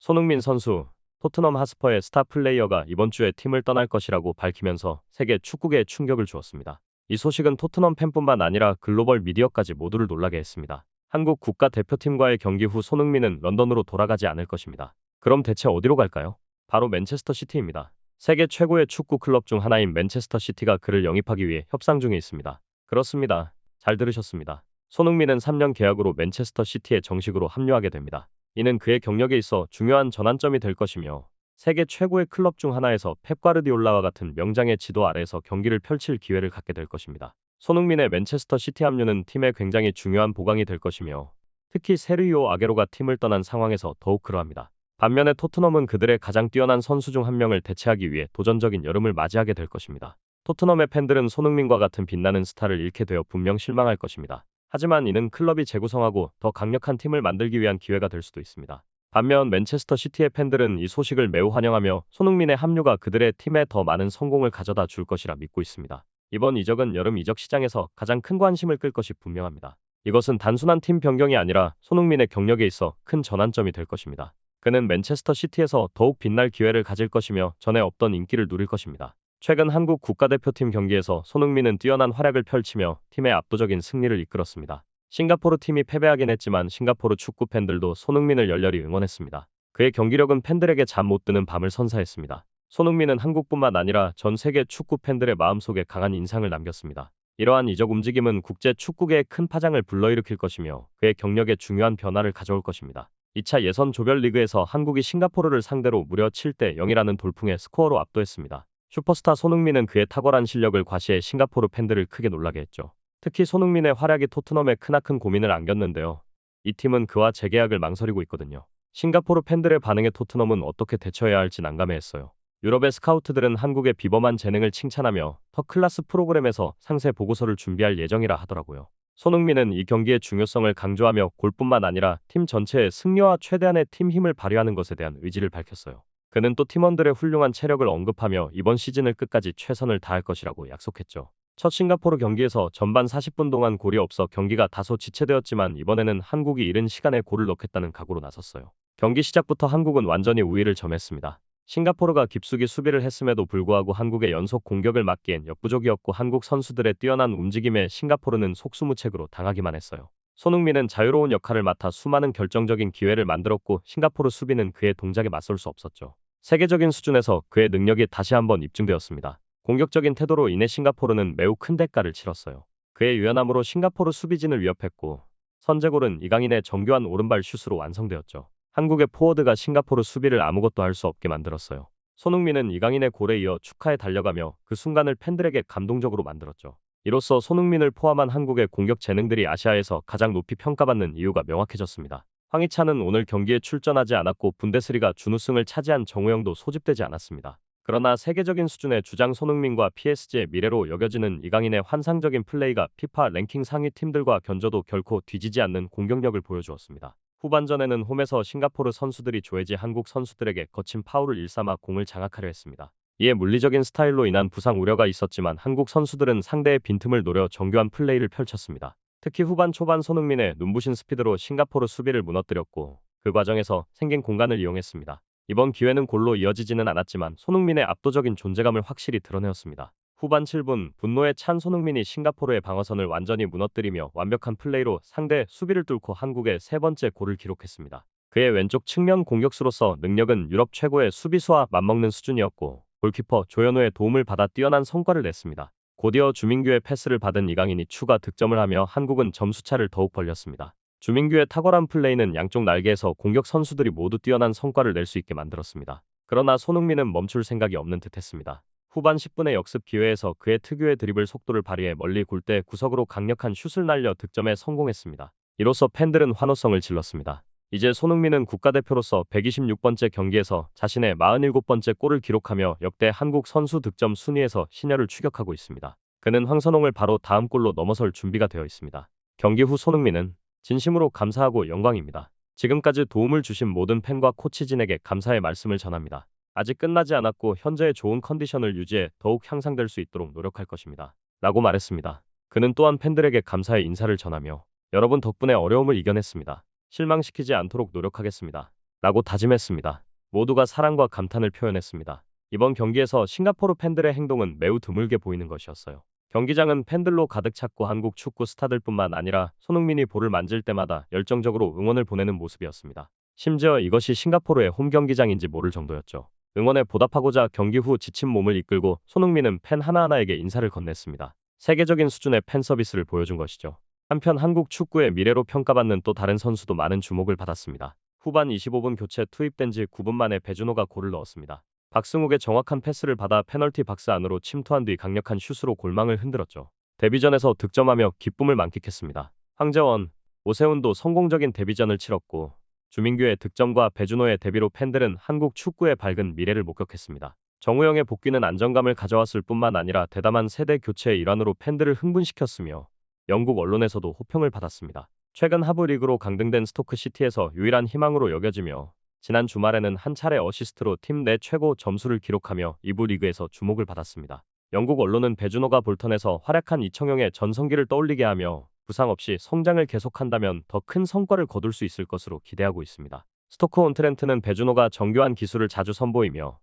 손흥민 선수, 토트넘 하스퍼의 스타 플레이어가 이번 주에 팀을 떠날 것이라고 밝히면서 세계 축구계에 충격을 주었습니다. 이 소식은 토트넘 팬뿐만 아니라 글로벌 미디어까지 모두를 놀라게 했습니다. 한국 국가대표팀과의 경기 후 손흥민은 런던으로 돌아가지 않을 것입니다. 그럼 대체 어디로 갈까요? 바로 맨체스터 시티입니다. 세계 최고의 축구 클럽 중 하나인 맨체스터 시티가 그를 영입하기 위해 협상 중에 있습니다. 그렇습니다. 잘 들으셨습니다. 손흥민은 3년 계약으로 맨체스터 시티에 정식으로 합류하게 됩니다. 이는 그의 경력에 있어 중요한 전환점이 될 것이며 세계 최고의 클럽 중 하나에서 펩 과르디올라와 같은 명장의 지도 아래에서 경기를 펼칠 기회를 갖게 될 것입니다. 손흥민의 맨체스터 시티 합류는 팀에 굉장히 중요한 보강이 될 것이며 특히 세르히오 아게로가 팀을 떠난 상황에서 더욱 그러합니다. 반면에 토트넘은 그들의 가장 뛰어난 선수 중 한 명을 대체하기 위해 도전적인 여름을 맞이하게 될 것입니다. 토트넘의 팬들은 손흥민과 같은 빛나는 스타를 잃게 되어 분명 실망할 것입니다. 하지만 이는 클럽이 재구성하고 더 강력한 팀을 만들기 위한 기회가 될 수도 있습니다. 반면 맨체스터 시티의 팬들은 이 소식을 매우 환영하며 손흥민의 합류가 그들의 팀에 더 많은 성공을 가져다 줄 것이라 믿고 있습니다. 이번 이적은 여름 이적 시장에서 가장 큰 관심을 끌 것이 분명합니다. 이것은 단순한 팀 변경이 아니라 손흥민의 경력에 있어 큰 전환점이 될 것입니다. 그는 맨체스터 시티에서 더욱 빛날 기회를 가질 것이며 전에 없던 인기를 누릴 것입니다. 최근 한국 국가대표팀 경기에서 손흥민은 뛰어난 활약을 펼치며 팀의 압도적인 승리를 이끌었습니다. 싱가포르 팀이 패배하긴 했지만 싱가포르 축구 팬들도 손흥민을 열렬히 응원했습니다. 그의 경기력은 팬들에게 잠 못 드는 밤을 선사했습니다. 손흥민은 한국뿐만 아니라 전 세계 축구 팬들의 마음속에 강한 인상을 남겼습니다. 이러한 이적 움직임은 국제 축구계에 큰 파장을 불러일으킬 것이며 그의 경력에 중요한 변화를 가져올 것입니다. 2차 예선 조별리그에서 한국이 싱가포르를 상대로 무려 7대 0이라는 돌풍의 스코어로 압도했습니다. 슈퍼스타 손흥민은 그의 탁월한 실력을 과시해 싱가포르 팬들을 크게 놀라게 했죠. 특히 손흥민의 활약이 토트넘에 크나큰 고민을 안겼는데요. 이 팀은 그와 재계약을 망설이고 있거든요. 싱가포르 팬들의 반응에 토트넘은 어떻게 대처해야 할지 난감해했어요. 유럽의 스카우트들은 한국의 비범한 재능을 칭찬하며 더 클래스 프로그램에서 상세 보고서를 준비할 예정이라 하더라고요. 손흥민은 이 경기의 중요성을 강조하며 골뿐만 아니라 팀 전체의 승리와 최대한의 팀 힘을 발휘하는 것에 대한 의지를 밝혔어요. 그는 또 팀원들의 훌륭한 체력을 언급하며 이번 시즌을 끝까지 최선을 다할 것이라고 약속했죠. 첫 싱가포르 경기에서 전반 40분 동안 골이 없어 경기가 다소 지체되었지만 이번에는 한국이 이른 시간에 골을 넣겠다는 각오로 나섰어요. 경기 시작부터 한국은 완전히 우위를 점했습니다. 싱가포르가 깊숙이 수비를 했음에도 불구하고 한국의 연속 공격을 막기엔 역부족이었고 한국 선수들의 뛰어난 움직임에 싱가포르는 속수무책으로 당하기만 했어요. 손흥민은 자유로운 역할을 맡아 수많은 결정적인 기회를 만들었고 싱가포르 수비는 그의 동작에 맞설 수 없었죠. 세계적인 수준에서 그의 능력이 다시 한번 입증되었습니다. 공격적인 태도로 인해 싱가포르는 매우 큰 대가를 치렀어요. 그의 유연함으로 싱가포르 수비진을 위협했고 선제골은 이강인의 정교한 오른발 슛으로 완성되었죠. 한국의 포워드가 싱가포르 수비를 아무것도 할 수 없게 만들었어요. 손흥민은 이강인의 골에 이어 축하에 달려가며 그 순간을 팬들에게 감동적으로 만들었죠. 이로써 손흥민을 포함한 한국의 공격 재능들이 아시아에서 가장 높이 평가받는 이유가 명확해졌습니다. 황희찬은 오늘 경기에 출전하지 않았고 분데스리가 준우승을 차지한 정우영도 소집되지 않았습니다. 그러나 세계적인 수준의 주장 손흥민과 PSG의 미래로 여겨지는 이강인의 환상적인 플레이가 피파 랭킹 상위 팀들과 견져도 결코 뒤지지 않는 공격력을 보여주었습니다. 후반전에는 홈에서 싱가포르 선수들이 조혜지 한국 선수들에게 거친 파울을 일삼아 공을 장악하려 했습니다. 이에 물리적인 스타일로 인한 부상 우려가 있었지만 한국 선수들은 상대의 빈틈을 노려 정교한 플레이를 펼쳤습니다. 특히 후반 초반 손흥민의 눈부신 스피드로 싱가포르 수비를 무너뜨렸고 그 과정에서 생긴 공간을 이용했습니다. 이번 기회는 골로 이어지지는 않았지만 손흥민의 압도적인 존재감을 확실히 드러내었습니다. 후반 7분 분노에 찬 손흥민이 싱가포르의 방어선을 완전히 무너뜨리며 완벽한 플레이로 상대 수비를 뚫고 한국의 세 번째 골을 기록했습니다. 그의 왼쪽 측면 공격수로서 능력은 유럽 최고의 수비수와 맞먹는 수준이었고 골키퍼 조현우의 도움을 받아 뛰어난 성과를 냈습니다. 곧이어 주민규의 패스를 받은 이강인이 추가 득점을 하며 한국은 점수차를 더욱 벌렸습니다. 주민규의 탁월한 플레이는 양쪽 날개에서 공격 선수들이 모두 뛰어난 성과를 낼 수 있게 만들었습니다. 그러나 손흥민은 멈출 생각이 없는 듯했습니다. 후반 10분의 역습 기회에서 그의 특유의 드리블 속도를 발휘해 멀리 골대 구석으로 강력한 슛을 날려 득점에 성공했습니다. 이로써 팬들은 환호성을 질렀습니다. 이제 손흥민은 국가대표로서 126번째 경기에서 자신의 47번째 골을 기록하며 역대 한국 선수 득점 순위에서 신열을 추격하고 있습니다. 그는 황선홍을 바로 다음 골로 넘어설 준비가 되어 있습니다. 경기 후 손흥민은 진심으로 감사하고 영광입니다. 지금까지 도움을 주신 모든 팬과 코치진에게 감사의 말씀을 전합니다. 아직 끝나지 않았고 현재의 좋은 컨디션을 유지해 더욱 향상될 수 있도록 노력할 것입니다. 라고 말했습니다. 그는 또한 팬들에게 감사의 인사를 전하며 여러분 덕분에 어려움을 이겨냈습니다. 실망시키지 않도록 노력하겠습니다. 라고 다짐했습니다. 모두가 사랑과 감탄을 표현했습니다. 이번 경기에서 싱가포르 팬들의 행동은 매우 드물게 보이는 것이었어요. 경기장은 팬들로 가득 찼고 한국 축구 스타들뿐만 아니라 손흥민이 볼을 만질 때마다 열정적으로 응원을 보내는 모습이었습니다. 심지어 이것이 싱가포르의 홈 경기장인지 모를 정도였죠. 응원에 보답하고자 경기 후 지친 몸을 이끌고 손흥민은 팬 하나하나에게 인사를 건넸습니다. 세계적인 수준의 팬 서비스를 보여준 것이죠. 한편 한국 축구의 미래로 평가받는 또 다른 선수도 많은 주목을 받았습니다. 후반 25분 교체 투입된 지 9분 만에 배준호가 골을 넣었습니다. 박승욱의 정확한 패스를 받아 페널티 박스 안으로 침투한 뒤 강력한 슛으로 골망을 흔들었죠. 데뷔전에서 득점하며 기쁨을 만끽했습니다. 황재원, 오세훈도 성공적인 데뷔전을 치렀고 주민규의 득점과 배준호의 데뷔로 팬들은 한국 축구의 밝은 미래를 목격했습니다. 정우영의 복귀는 안정감을 가져왔을 뿐만 아니라 대담한 세대 교체의 일환으로 팬들을 흥분시켰으며 영국 언론에서도 호평을 받았습니다. 최근 하부 리그로 강등된 스토크 시티에서 유일한 희망으로 여겨지며 지난 주말에는 한 차례 어시스트로 팀 내 최고 점수를 기록하며 2부 리그에서 주목을 받았습니다. 영국 언론은 배준호가 볼턴에서 활약한 이청용의 전성기를 떠올리게 하며 부상 없이 성장을 계속한다면 더 큰 성과를 거둘 수 있을 것으로 기대하고 있습니다. 스토크-온트렌트는 배준호가 정교한 기술을 자주 선보이며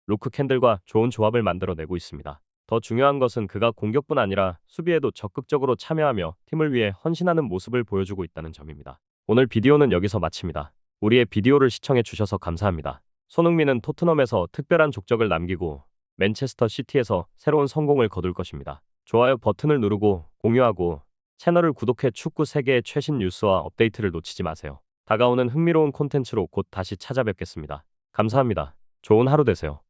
루크 캔들과 좋은 조합을 만들어내고 있습니다. 더 중요한 것은 그가 공격뿐 아니라 수비에도 적극적으로 참여하며 팀을 위해 헌신하는 모습을 보여주고 있다는 점입니다. 오늘 비디오는 여기서 마칩니다. 우리의 비디오를 시청해 주셔서 감사합니다. 손흥민은 토트넘에서 특별한 족적을 남기고 맨체스터 시티에서 새로운 성공을 거둘 것입니다. 좋아요 버튼을 누르고 공유하고 채널을 구독해 축구 세계의 최신 뉴스와 업데이트를 놓치지 마세요. 다가오는 흥미로운 콘텐츠로 곧 다시 찾아뵙겠습니다. 감사합니다. 좋은 하루 되세요.